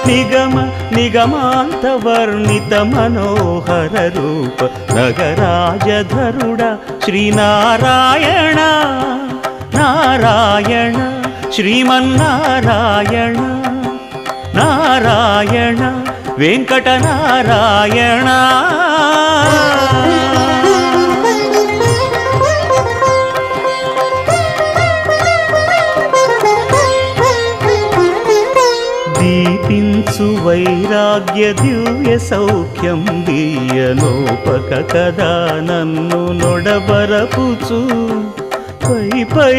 నిగమ నిగమాంత వర్ణిత మనోహర రూప నగరాజధరుడ శ్రీనారాయణ నారాయణ శ్రీమన్నారాయణ నారాయణ వెంకటనారాయణ. దీపించు వైరాగ్య దివ్య సౌఖ్యం దీయనోపక కదా నన్ను నొడబరపుచు పై పై